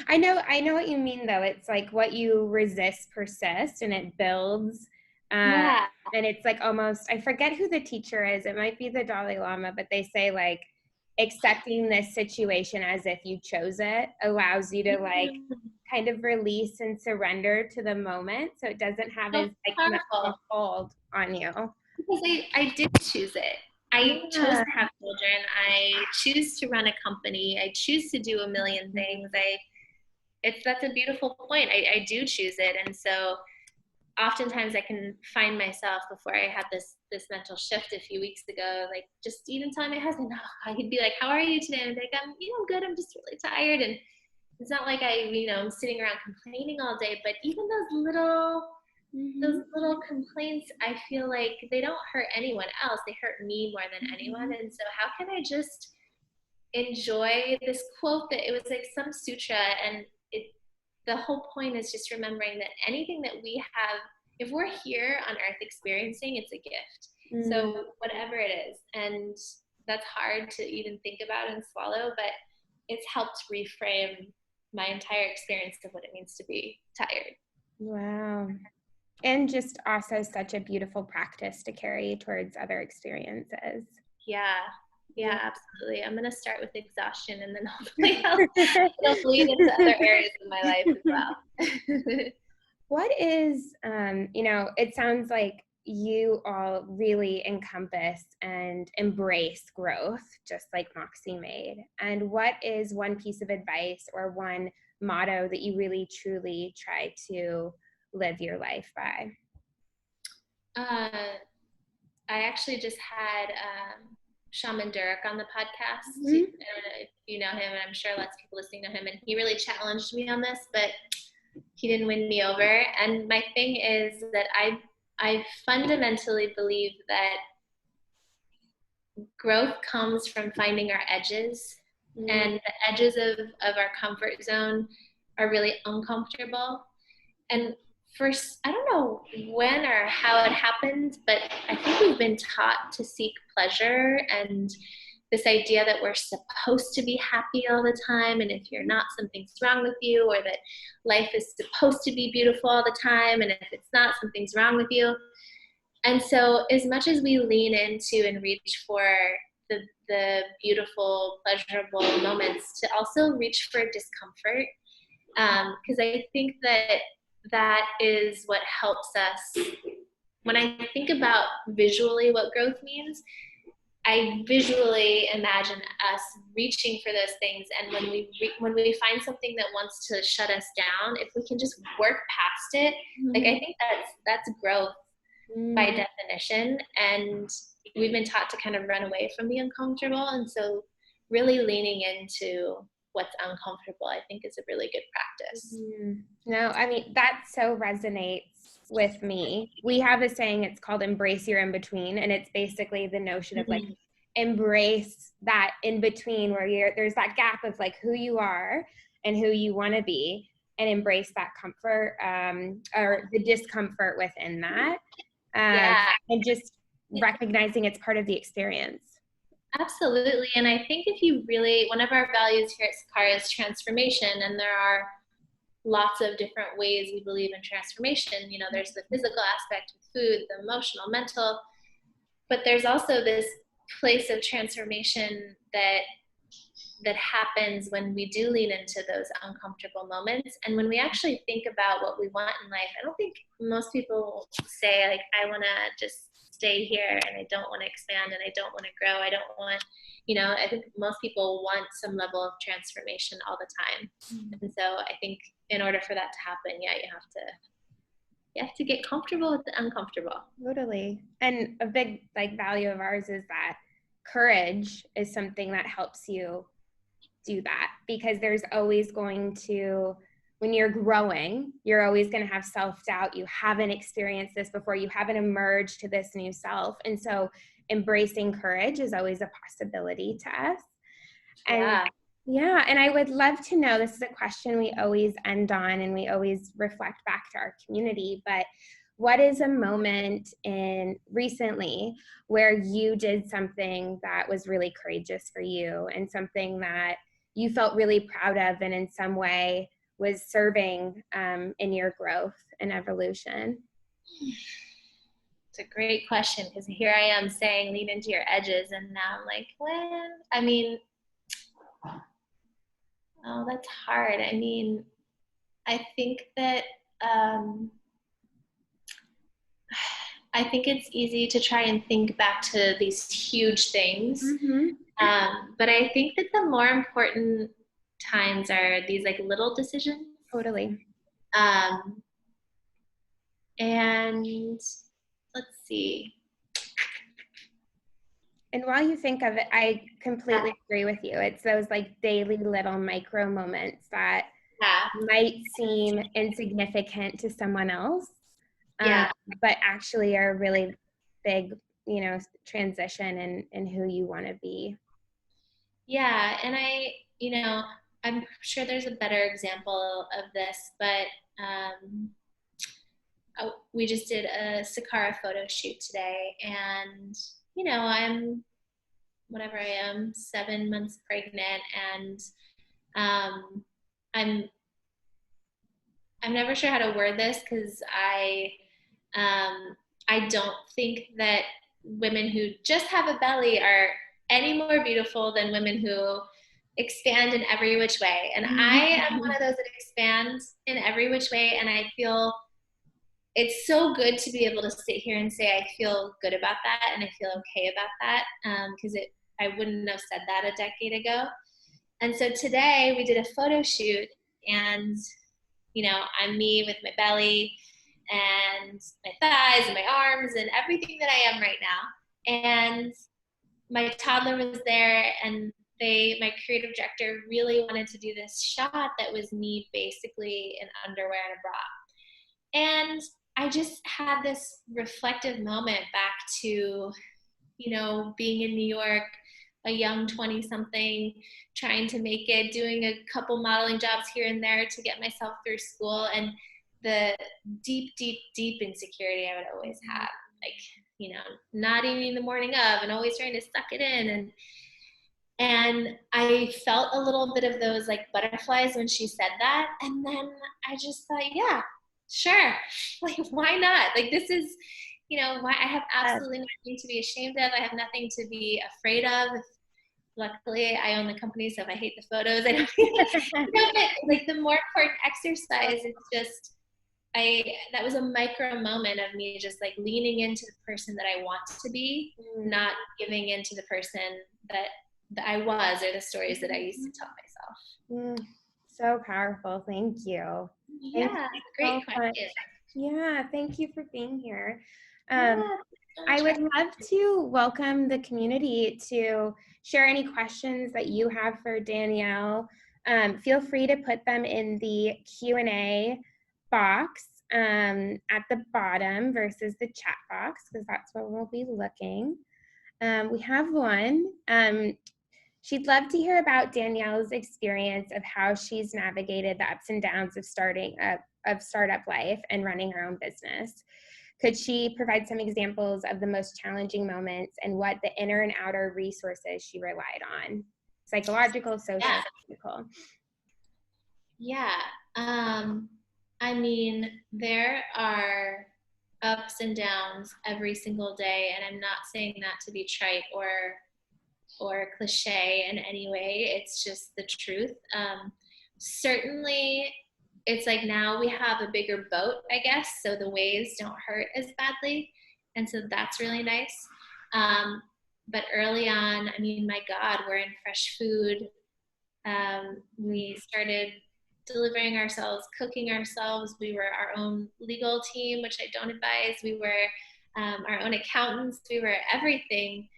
I know what you mean though. It's like what you resist persists, and it builds. Yeah. And it's like almost, I forget who the teacher is. It might be the Dalai Lama, but they say like accepting this situation as if you chose it allows you to like kind of release and surrender to the moment, so it doesn't have as like much of a hold on you. Because I did choose it. I chose to have children. I choose to run a company. I choose to do a million things. That's a beautiful point. I do choose it. And so oftentimes I can find myself, before I had this mental shift a few weeks ago, like just even telling my husband, oh, he'd be like, how are you today? And I'd be like, I'm good. I'm just really tired. And it's not like I'm sitting around complaining all day, but even those little complaints, I feel like they don't hurt anyone else. They hurt me more than anyone. And so how can I just enjoy this quote that it was like some sutra, and the whole point is just remembering that anything that we have, if we're here on earth experiencing, it's a gift. So whatever it is, and that's hard to even think about and swallow, but it's helped reframe my entire experience of what it means to be tired. Wow. And just also such a beautiful practice to carry towards other experiences. Yeah, absolutely. I'm going to start with exhaustion, and then hopefully it'll bleed into other areas of my life as well. What is, it sounds like you all really encompass and embrace growth, just like MoxxieMade. And what is one piece of advice or one motto that you really, truly try to live your life by? I actually just had Shaman Durek on the podcast. I don't know if you know him, and I'm sure lots of people listening know him, and he really challenged me on this, but he didn't win me over. And my thing is that I fundamentally believe that growth comes from finding our edges, and the edges of our comfort zone are really uncomfortable. And first, I don't know when or how it happened, but I think we've been taught to seek pleasure, and this idea that we're supposed to be happy all the time, and if you're not, something's wrong with you, or that life is supposed to be beautiful all the time, and if it's not, something's wrong with you. And so as much as we lean into and reach for the beautiful, pleasurable moments, to also reach for discomfort, because I think that is what helps us. When I think about visually what growth means, I visually imagine us reaching for those things, and when we find something that wants to shut us down, if we can just work past it, like I think that's growth by definition. And we've been taught to kind of run away from the uncomfortable, and so really leaning into what's uncomfortable, I think, is a really good practice. No, I mean, that so resonates with me. We have a saying, it's called embrace your in-between, and it's basically the notion of like embrace that in-between where there's that gap of like who you are and who you want to be, and embrace that comfort or the discomfort within that, and just recognizing it's part of the experience. Absolutely. And I think if you really, one of our values here at Sakara is transformation, and there are lots of different ways we believe in transformation. There's the physical aspect with food, the emotional, mental, but there's also this place of transformation that happens when we do lean into those uncomfortable moments. And when we actually think about what we want in life, I don't think most people say, like, I want to just stay here, and I don't want to expand, and I don't want to grow. I don't want, I think most people want some level of transformation all the time. And so I think in order for that to happen, you have to get comfortable with the uncomfortable. Totally. And a big value of ours is that courage is something that helps you do that, because there's always going to, when you're growing, you're always going to have self-doubt. You haven't experienced this before. You haven't emerged to this new self. And so embracing courage is always a possibility to us. And and I would love to know, this is a question we always end on and we always reflect back to our community, but what is a moment recently where you did something that was really courageous for you, and something that you felt really proud of, and in some way was serving in your growth and evolution? It's a great question, because here I am saying lean into your edges, and now I'm like, that's hard. I mean, I think that I think it's easy to try and think back to these huge things, but I think that the more important times are these like little decisions. Totally. And let's see. And while you think of it, I completely agree with you. It's those like daily little micro moments that might seem insignificant to someone else, but actually are a really big, transition in who you want to be. Yeah, and I'm sure there's a better example of this, but we just did a Sakara photo shoot today, and I'm whatever I am, 7 months pregnant, and I'm never sure how to word this because I don't think that women who just have a belly are any more beautiful than women who expand in every which way. And I am one of those that expands in every which way, and I feel it's so good to be able to sit here and say I feel good about that and I feel okay about that, because I wouldn't have said that a decade ago. And so today we did a photo shoot, and I'm me with my belly and my thighs and my arms and everything that I am right now. And my toddler was there, and my creative director really wanted to do this shot that was me basically in underwear and a bra. And I just had this reflective moment back to, being in New York, a young 20-something, trying to make it, doing a couple modeling jobs here and there to get myself through school, and the deep, deep, deep insecurity I would always have, like, not eating the morning of and always trying to suck it in. And I felt a little bit of those like butterflies when she said that. And then I just thought, yeah, sure. Like, why not? Like, this is, why I have absolutely nothing to be ashamed of. I have nothing to be afraid of. Luckily, I own the company, so if I hate the photos, I don't. But like the more important exercise is just, that was a micro moment of me just like leaning into the person that I want to be, not giving into the person that I was, or the stories that I used to tell myself. So powerful. Thank you. Yeah, great question. Yeah, thank you for being here. I would love to welcome the community to share any questions that you have for Danielle. Feel free to put them in the Q&A box at the bottom versus the chat box, because that's where we'll be looking. We have one. She'd love to hear about Danielle's experience of how she's navigated the ups and downs of startup life and running her own business. Could she provide some examples of the most challenging moments and what the inner and outer resources she relied on? Psychological, social, physical. Yeah. I mean, there are ups and downs every single day, and I'm not saying that to be trite or cliche in any way. It's just the truth. Certainly, it's like now we have a bigger boat, I guess, so the waves don't hurt as badly, and so that's really nice. But early on, I mean, my God, we're in fresh food. We started delivering ourselves, cooking ourselves. We were our own legal team, which I don't advise. We were our own accountants. We were everything.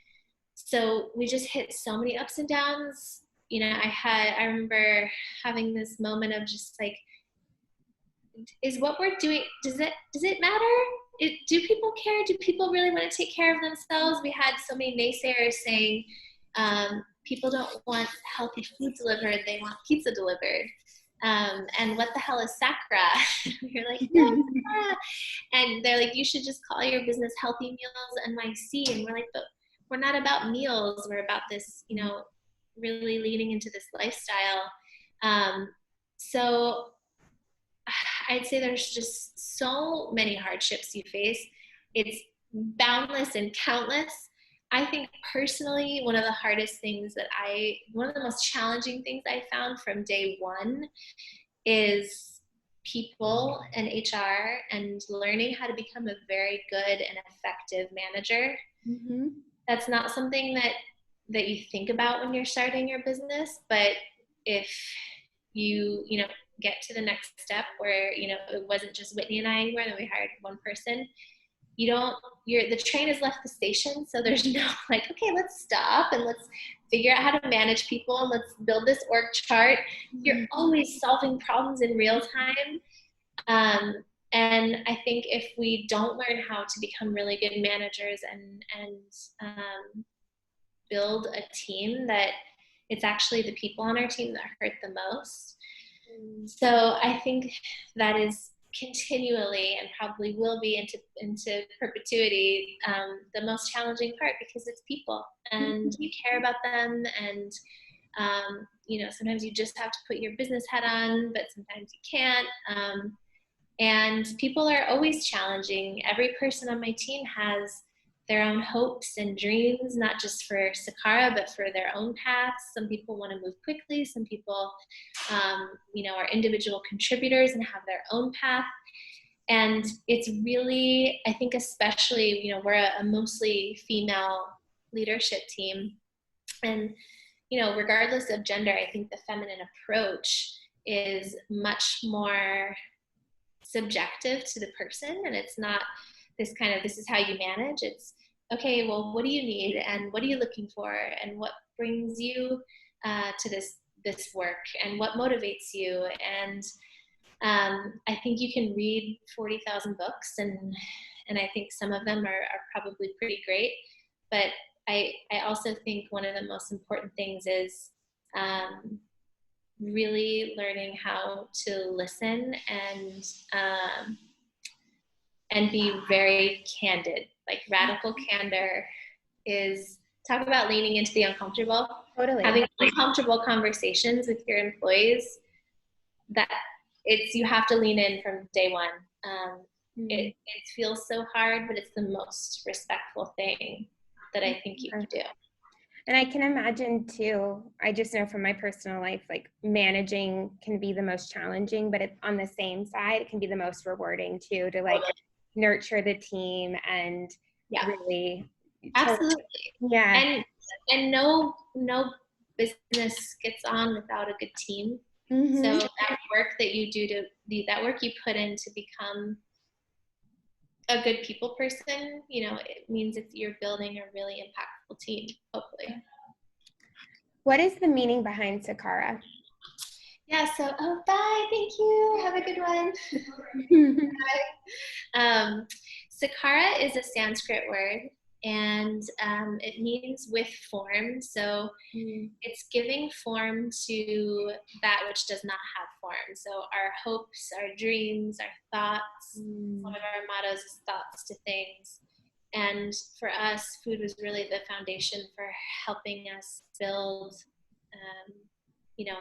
So we just hit so many ups and downs. I remember having this moment of just like, is what we're doing, does it matter? Do people care? Do people really want to take care of themselves? We had so many naysayers saying, people don't want healthy food delivered, they want pizza delivered. And what the hell is Sakara? You're like, no. And they're like, you should just call your business Healthy Meals NYC. And we're like, but we're not about meals. We're about this, really leaning into this lifestyle. So I'd say there's just so many hardships you face. It's boundless and countless. I think personally, one of the most challenging things I found from day one is people and HR and learning how to become a very good and effective manager. Mm-hmm. That's not something that you think about when you're starting your business, but if get to the next step where, you know, it wasn't just Whitney and I anymore, then we hired one person, the train has left the station. So there's no like, okay, let's stop and let's figure out how to manage people and let's build this org chart. You're always solving problems in real time. And I think if we don't learn how to become really good managers and build a team, that it's actually the people on our team that hurt the most. So I think that is continually and probably will be into perpetuity the most challenging part, because it's people and you care about them, and you know, sometimes you just have to put your business hat on, but sometimes you can't. And people are always challenging. Every person on my team has their own hopes and dreams, not just for Sakara, but for their own paths. Some people want to move quickly. Some people, you know, are individual contributors and have their own path. And it's really, I think, especially, you know, we're a mostly female leadership team. And, you know, regardless of gender, I think the feminine approach is much more subjective to the person. And it's not this kind of, this is how you manage. It's, okay, well, what do you need? And what are you looking for? And what brings you to this work? And what motivates you? And I think you can read 40,000 books, and I think some of them are probably pretty great. But I also think one of the most important things is really learning how to listen and be very candid. Like radical candor is, talk about leaning into the uncomfortable. Totally. Having uncomfortable conversations with your employees, that it's, you have to lean in from day one. It feels so hard, but it's the most respectful thing that I think you can do. And I can imagine too, I just know from my personal life, like managing can be the most challenging, but on the same side, it can be the most rewarding too, to like nurture the team and really. Absolutely. Yeah. And no business gets on without a good team. So that work that you do that work you put in to become a good people person, you know, it means you're building a really impactful team, hopefully. What is the meaning behind Sakara? Yeah, so, bye, thank you, have a good one. Sakara is a Sanskrit word, and it means with form. So it's giving form to that which does not have form. So our hopes, our dreams, our thoughts, one of our mottos is thoughts to things. And for us, food was really the foundation for helping us build, you know,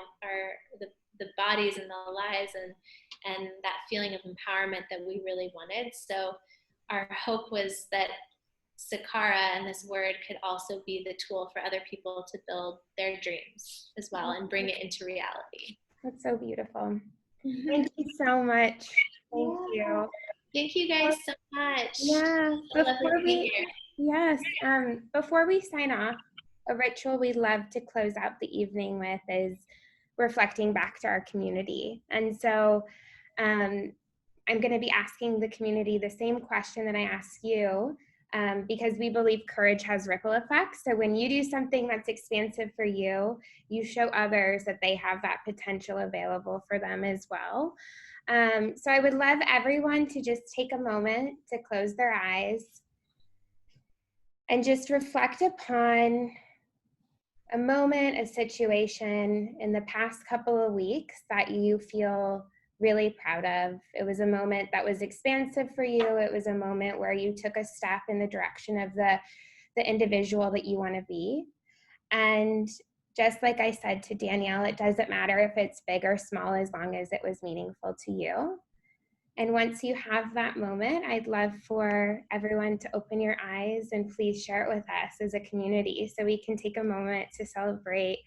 the bodies and the lives and that feeling of empowerment that we really wanted. So our hope was that Sakara and this word could also be the tool for other people to build their dreams as well and bring it into reality. That's so beautiful. Thank you so much. Thank you. Thank you guys so much. Yeah. Before we sign off, a ritual we love to close out the evening with is reflecting back to our community. And so I'm going to be asking the community the same question that I ask you, because we believe courage has ripple effects. So when you do something that's expansive for you, you show others that they have that potential available for them as well. So I would love everyone to just take a moment to close their eyes and just reflect upon a moment, a situation in the past couple of weeks that you feel really proud of. It was a moment that was expansive for you. It was a moment where you took a step in the direction of the individual that you want to be. And just like I said to Danielle, it doesn't matter if it's big or small as long as it was meaningful to you. And once you have that moment, I'd love for everyone to open your eyes and please share it with us as a community so we can take a moment to celebrate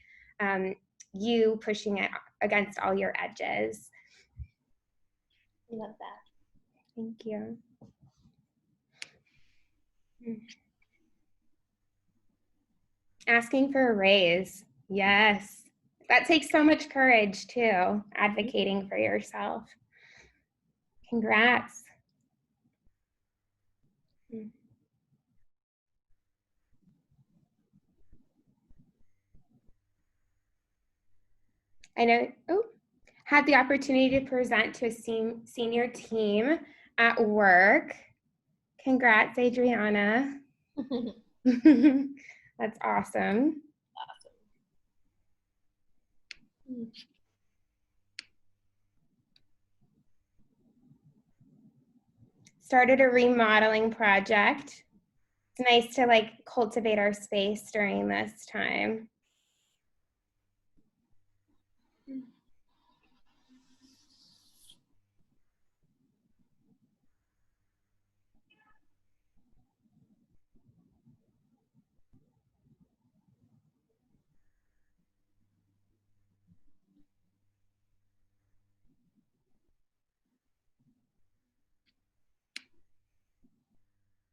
you pushing it against all your edges. I love that. Thank you. Asking for a raise. Yes. That takes so much courage too, advocating for yourself. Congrats. I know, had the opportunity to present to a senior team at work. Congrats, Adriana. That's awesome. Started a remodeling project. It's nice to like cultivate our space during this time.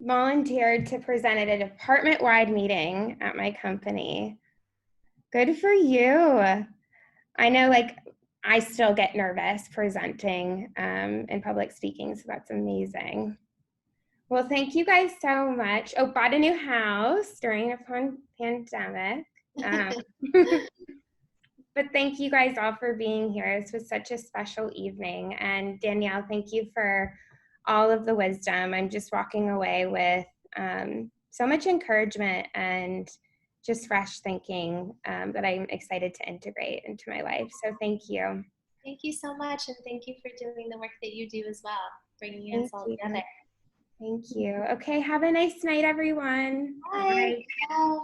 Volunteered to present at a department-wide meeting at my company. Good for you. I know, like, I still get nervous presenting in public speaking, so that's amazing. Well, thank you guys so much. Oh, bought a new house during a pandemic. But thank you guys all for being here. This was such a special evening. And Danielle, thank you for all of the wisdom. I'm just walking away with so much encouragement and just fresh thinking that I'm excited to integrate into my life. So thank you. Thank you so much. And thank you for doing the work that you do as well, bringing us all together. Thank you. Okay, have a nice night, everyone. Bye. Bye.